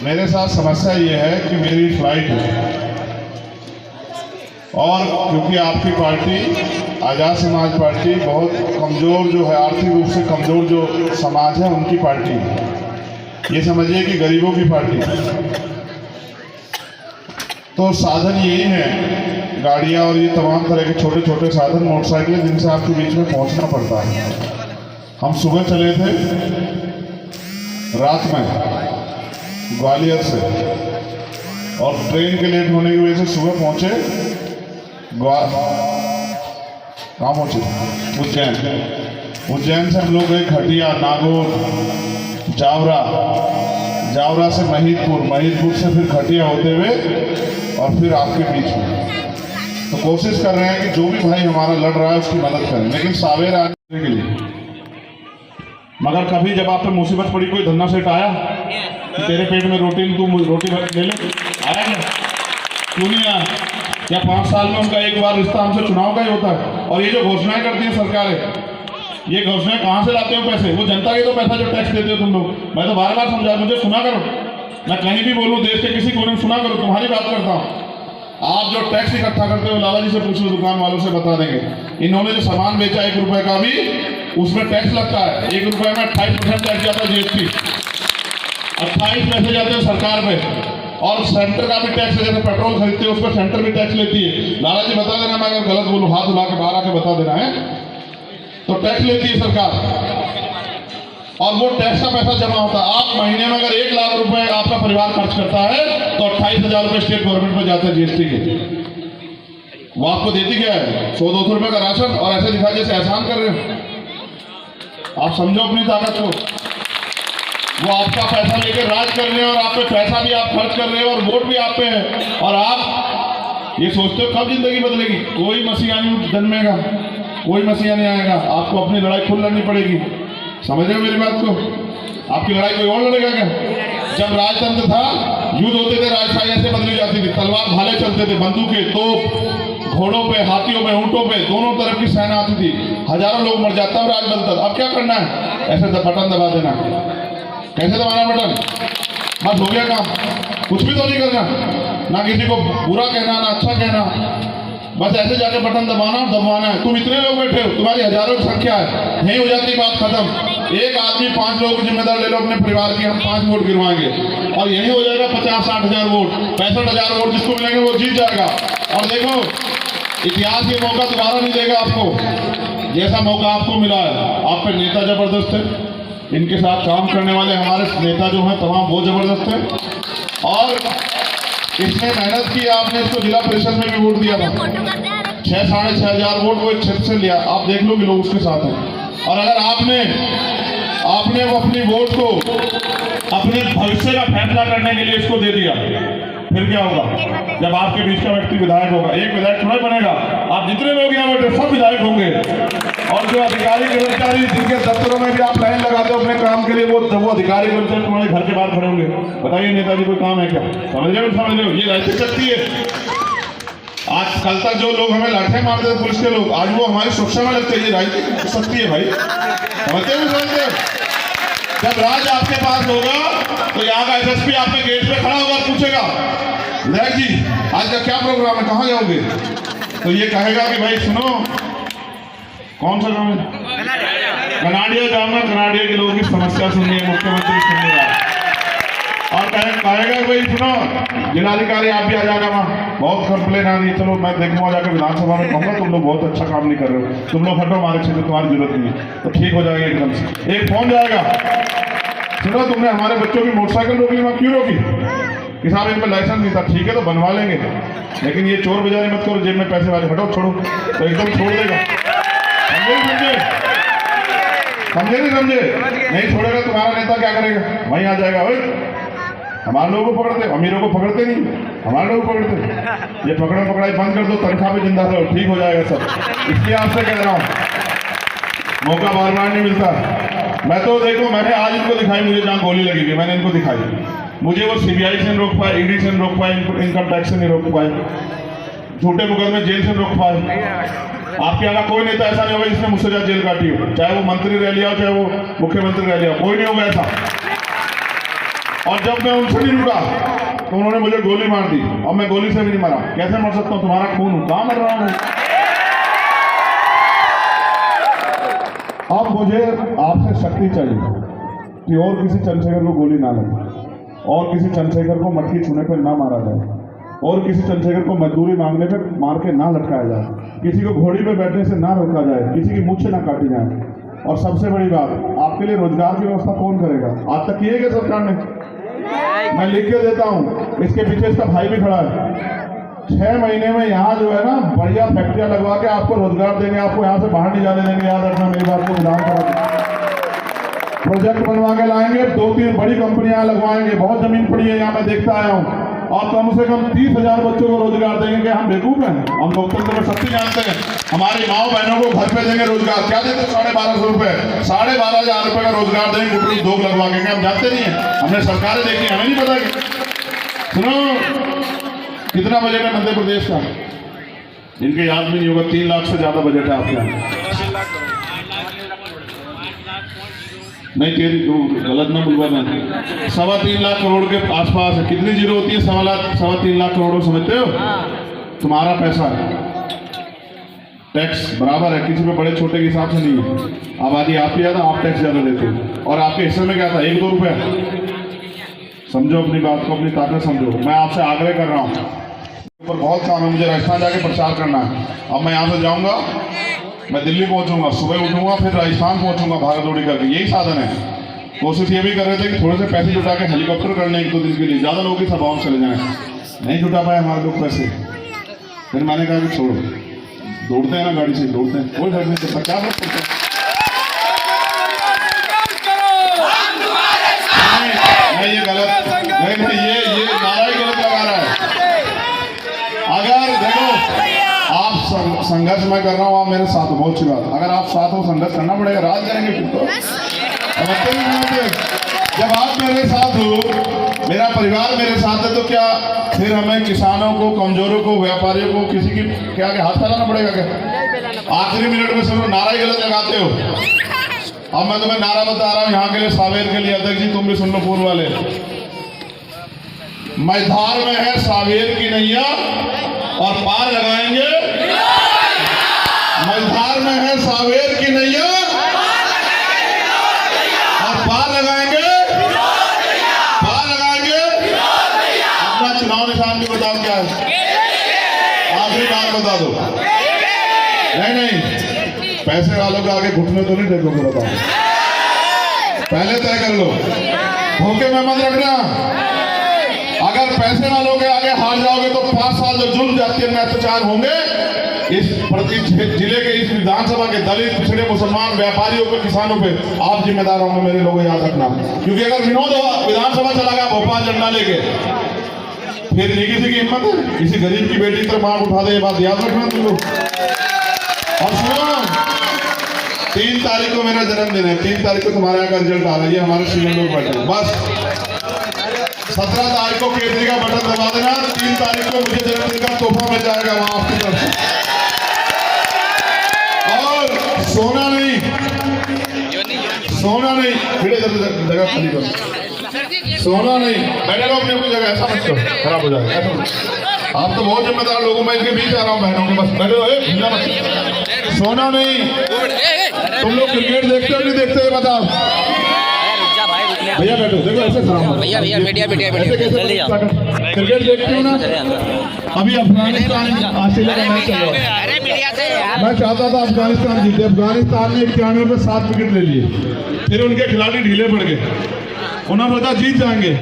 मेरे साथ समस्या ये है कि मेरी फ्लाइट है और क्योंकि आपकी पार्टी आज़ाद समाज पार्टी बहुत कमज़ोर जो है, आर्थिक रूप से कमज़ोर जो समाज है उनकी पार्टी है, ये समझिए कि गरीबों की पार्टी है। तो साधन यही है, गाड़ियाँ और ये तमाम तरह के छोटे छोटे साधन, मोटरसाइकिलें, जिनसे आपके बीच में पहुंचना पड़ता है। हम सुबह चले थे रात में ग्वालियर से, और ट्रेन के लेट होने की वजह से सुबह पहुंचे कहाँ पहुंचे? उज्जैन। उज्जैन से हम लोग गए खटिया, नागौर, जावरा से महीदपुर से फिर खटिया होते हुए और फिर आपके बीच में। तो कोशिश कर रहे हैं कि जो भी भाई हमारा लड़ रहा है उसकी मदद करें, लेकिन सावेर आने के लिए। मगर कभी जब आप पे मुसीबत पड़ी, कोई धन्ना सेठ आया कि तेरे पेट में रोटी ले ले, आया क्या? क्यों नहीं आया? क्या 5 साल में उनका एक बार रिश्ता हमसे चुनाव का ही होता है? और ये जो घोषणाएं करती है सरकारें, ये घोषणाएं कहाँ से लाते हो पैसे? वो जनता के तो पैसा जो टैक्स देते हो तुम लोग। मैं तो बार बार समझा, मुझे सुना करो, मैं कहीं भी बोलूँ देश के किसी कोने में सुना करो, तुम्हारी बात करता हूँ। आप जो टैक्स इकट्ठा करते हो, लाला जी से पूछ लो, दुकान वालों से बता देंगे। इन्होंने जो सामान बेचा 1 रुपए का भी, उसमें टैक्स लगता है। 1 रुपए में 28% टैक्स जाता है जीएसटी, 28 पैसे जाते हैं सरकार में। और सेंटर का भी टैक्स, जैसे पेट्रोल खरीदते हो उस पर सेंटर भी टैक्स लेती है। लाला जी बता देना, मैं अगर गलत बोलूँ हाथ उठा के बाहर आके बता देना है। तो टैक्स लेती है सरकार, और वो टैक्स का पैसा जमा होता है। आप महीने में अगर 1 लाख रुपए आपका परिवार खर्च करता है तो 28,000 रुपए स्टेट गवर्नमेंट में जाते हैं जीएसटी के। वो आपको देती क्या है? 100-200 रुपए का राशन, और ऐसे दिखा जैसे एहसान कर रहे हो। आप समझो अपनी ताकत को। वो आपका पैसा लेकर राज कर रहे हैं, और आप पे पैसा भी आप खर्च कर रहे हो, और वोट भी आप पे है। और आप ये सोचते हो कब जिंदगी बदलेगी? कोई मसीहा नहीं जन्मेगा, कोई मसीहा नहीं आएगा। आपको अपनी लड़ाई खुद लड़नी पड़ेगी। समझ रहे हो मेरी बात को? आपकी लड़ाई कोई और लड़ेगा क्या? जब राजतंत्र था, युद्ध होते थे, राजशाही ऐसे बदली जाती थी, तलवार भाले चलते थे, बंदूकें, तोप, घोड़ों पे, हाथियों पे, ऊंटों पे, दोनों तरफ की सेना आती थी, हजारों लोग मर जाता, राज बनता। अब क्या करना है? ऐसे बटन दबा देना। कैसे दबाना बटन? बस हो गया काम। कुछ भी तो नहीं करना, ना किसी को बुरा कहना, ना अच्छा कहना, बस ऐसे जाके बटन दबाना है। तुम इतने लोग बैठे हो, तुम्हारी हजारों की संख्या है, नहीं हो जाती बात खत्म। एक आदमी 5 लोगों की जिम्मेदार ले लो अपने परिवार की, हम 5 वोट गिरवाएंगे, और यही हो जाएगा 50-60 हजार वोट, 65,000 वोट जिसको मिलेंगे वो जीत जाएगा। और देखो, इतिहास ये मौका दोबारा नहीं देगा आपको, जैसा मौका आपको मिला है। आप पे नेता जबरदस्त है, इनके साथ काम करने वाले हमारे नेता जो हैं तमाम बहुत जबरदस्त है, और इसने मेहनत की। आपने इसको जिला परिषद में भी वोट दिया था, 6-6.5 हजार वोट वो एक क्षेत्र से लिया। आप देख लो कि लोग उसके साथ हैं। और अगर आपने वो अपनी वोट को अपने भविष्य का फैसला करने के लिए इसको दे दिया, फिर क्या होगा? जब आपके बीच का व्यक्ति विधायक होगा, एक विधायक थोड़ा बनेगा, आप जितने लोग यहाँ बैठे सब विधायक होंगे। और जो अधिकारी कर्मचारी जिनके दफ्तरों में भी आप लाइन लगाते हो अपने काम के लिए, वो अधिकारी कर्मचारी तुम्हारे घर के बाहर खड़े होंगे। बताइए नेताजी कोई काम है क्या? समझ रहे हो? ये राजनीति शक्ति है। आज कल तक जो लोग हमें लाठे मारते थे पुलिस के लोग, आज वो हमारी सुरक्षा में लगते हैं। ये राजनीति शक्ति है भाई, समझते हो? जब राज आपके पास होगा तो यहाँ का एसएसपी आपके गेट पे खड़ा होगा, पूछेगा विधायक जी आज का क्या प्रोग्राम है, कहाँ जाओगे? तो ये कहेगा कि भाई सुनो, कौन सा काम है? कनाडिया जाऊंगा, कनाडिया के लोगों की समस्या सुननी है, मुख्यमंत्री सुनेगा। और कहेगा भाई सुनो जिलाधिकारी आप भी आ जाना, वहाँ बहुत कंप्लेन आ रही है, चलो मैं देखूंगा, जाकर विधानसभा में कहूँगा तुम लोग बहुत अच्छा काम नहीं कर रहे हो, तुम लोग हटो हमारे क्षेत्र, तुम्हारी जरूरत नहीं है। तो ठीक हो जाएगा एकदम से। एक फोन जाएगा, सुनो तुमने हमारे बच्चों की मोटरसाइकिल रोक ली, मैं क्यों रोकी? कि साहब इन पर लाइसेंस नहीं था। ठीक है तो बनवा लेंगे, लेकिन ये चोर बजारी मत करो, जेब में पैसे वाले, हटो छोड़ो। तो एकदम छोड़ देगा। समझे नहीं समझे? नहीं छोड़ेगा, तुम्हारा नेता क्या करेगा? वहीं आ जाएगा, हमारे लोगों को पकड़ते, अमीरों को पकड़ते नहीं, हमारे लोग पकड़ते। ये पकड़ा पकड़ाई बंद कर दो, तनख्वाह पे जिंदा रहो, ठीक हो जाएगा सब। इसलिए आपसे कह रहा हूँ, मौका बार बार नहीं मिलता। मैं तो देखो, मैंने आज इनको दिखाई, मुझे जहाँ गोली लगी थी मैंने इनको दिखाई। मुझे वो सीबीआई से रोक पाए, ईडी से रोक पाए, इनकम टैक्स से नहीं रोक पाए, झूठे मुकदमे जेल से रोक पाए। आपके यहाँ कोई नेता ऐसा नहीं होगा जिसने मुझसे ज्यादा जेल काटी हो, चाहे वो मंत्री रह लिया, चाहे वो मुख्यमंत्री रह लिया, कोई नहीं होगा ऐसा। और जब मैं उनसे नहीं रुका तो उन्होंने मुझे गोली मार दी, और मैं गोली से भी नहीं मरा। कैसे मर सकता हूँ? तुम्हारा खून हूं, कहां मर रहा हूं? अब मुझे आपसे शक्ति चाहिए कि और किसी चंद्रशेखर को गोली ना लगे, और किसी चंद्रशेखर को मटकी छूने पर ना मारा जाए, और किसी चंद्रशेखर को मजदूरी मांगने पे मार के ना लटकाया जाए, किसी को घोड़ी पे बैठने से ना रोका जाए, किसी की मूंछें ना काटी जाए। और सबसे बड़ी बात, आपके लिए रोजगार की व्यवस्था कौन करेगा? आज तक किए गए सरकार ने? मैं लिख के देता हूँ, इसके पीछे इसका भाई भी खड़ा है। 6 महीने में यहाँ जो है ना बढ़िया फैक्ट्रियां लगवा के आपको रोजगार देंगे, आपको यहाँ से बाहर नहीं जाने देंगे। याद रखना मेरी बात को, विधानसभा प्रोजेक्ट बनवा के लाएंगे, 2-3 बड़ी कंपनियां लगवाएंगे। बहुत जमीन पड़ी है यहाँ, मैं देखता आया हूँ। और कम से कम 30,000 बच्चों को रोजगार देंगे। हम बेवकूफ हैं? हम लोकतंत्र में शक्ति जानते हैं। हमारी माओ बहनों को घर पे देंगे रोजगार। क्या देते? 1250 रुपए, 12,500 रुपए का रोजगार देंगे, गुटरी 2 लगवा के। हम जानते नहीं है? हमने सरकारें देखी, हमें नहीं पता। सुनो, कितना बजट है मध्य प्रदेश का? इनके याद भी नहीं होगा। 3 लाख से ज्यादा बजट है आपके यहाँ। नहीं, तेरी गलत ना बुलवाना। 3.25 लाख करोड़ के आसपास है। कितनी जीरो होती है? 3.25 लाख करोड़, समझते हो? तुम्हारा पैसा है, टैक्स बराबर है, किसी पे बड़े छोटे के हिसाब से नहीं है। आबादी आपकी ज्यादा, आप टैक्स ज्यादा देते हो। और आपके हिस्से में क्या था? 1-2 रुपया। समझो अपनी बात को, अपनी ताकत समझो। मैं आपसे आग्रह कर रहा हूँ, ऊपर बहुत काम है मुझे। राजस्थान जाके प्रचार करना है। अब मैं यहाँ से जाऊँगा, मैं दिल्ली पहुंचूंगा, सुबह उठूंगा, फिर राजस्थान पहुंचूंगा भागा दौड़ी करके। यही साधन है। कोशिश ये भी कर रहे थे कि थोड़े से पैसे जुटा के हेलीकॉप्टर कर लें 1-2 दिन के लिए, ज्यादा लोगों की सभाओं में चले जाएं। नहीं जुटा पाए हमारे लोग पैसे। फिर मैंने कहा कि छोड़ो, दौड़ते हैं ना गाड़ी से, दौड़ते हैं, कोई फर्क नहीं पड़ता। क्या फर्क पड़ता है? नहीं, ये गलत, नहीं, ये नारा ही गलत लगा रहा है। अगर देखो, आप संघर्ष मैं कर रहा हूँ, आप मेरे साथ हो, बहुत अच्छी बात। अगर आप साथ हो, संघर्ष करना पड़ेगा, राज करेंगे फिर तो। जब आप मेरे साथ हो, मेरा परिवार मेरे साथ है, तो क्या फिर हमें किसानों को, कमजोरों को, व्यापारियों को, किसी की क्या हाथ फैलाना पड़ेगा क्या? आखिरी मिनट में सब नारा ही गलत लगाते हो। अब मैं तुम्हें नारा बता रहा हूँ यहाँ के लिए, सावेर के लिए। अध्यक्ष जी तुम भी सुन लो, पूर्व वाले। मैधार में है सावेर की नैया और पार लगाएंगे। मैधार में है सावेर की नैया और पार लगाएंगे, पार लगाएंगे। अपना चुनाव निशान भी बताओ क्या है? आखिरी बात बता दो। नहीं, पैसे वालों के आगे घुटने तो नहीं टेकोगे, बताओ। पहले तय कर लो, धोखे में मत रखना। अगर पैसे वालों के आगे हार जाओगे तो 5 साल जो जुल्म जातीय अत्याचार होंगे इस जिले के, इस विधानसभा के दलित, पिछड़े, मुसलमान, व्यापारियों पे, किसानों पे आप जिम्मेदार होंगे, मेरे लोगों, याद रखना। क्योंकि अगर विनोद विधानसभा चला गया भोपाल झंडा लेके, फिर नहीं किसी की हिम्मत है किसी गरीब की बेटी तरफ आंख उठा दे। ये बात याद रखना तुम लोग। और सुनो, 3 तारीख को मेरा जन्मदिन है। 3 तारीख को तुम्हारे यहाँ का रिजल्ट आ रहा है। हमारे सीनियर लोग बैठे, बस 17 तारीख को केसरी का बटन दबा देना। 3 तारीख को मुझे जन्मदिन का तोहफा मिल जाएगा वहां आपकी तरफ से। और सोना नहीं, सोना नहीं, फिर इधर जगह खाली करो। सोना नहीं, बैठे रहो अपनी अपनी जगह, ऐसा मत करो, खराब हो जाएगा। आप तो बहुत जिम्मेदार लोगों, मैं इनके बीच आ रहा हूँ बहनों के, बस बैठे रहो। सोना नहीं। तुम लोग क्रिकेट देखते हो नहीं देखते हो बताओ? भैया बैठो, देखो ऐसे खराब हो। भैया बैठिए क्रिकेट देखते हो ना? अभी अफगानिस्तान ऑस्ट्रेलिया का मैच चल रहा है। मैं चाहता था अफगानिस्तान जीते। अफगानिस्तान ने 91 में 7 विकेट ले लिए। फिर उनके खिलाड़ी ढीले पड़ गए। उन्होंने सोचा जीत जाएंगे।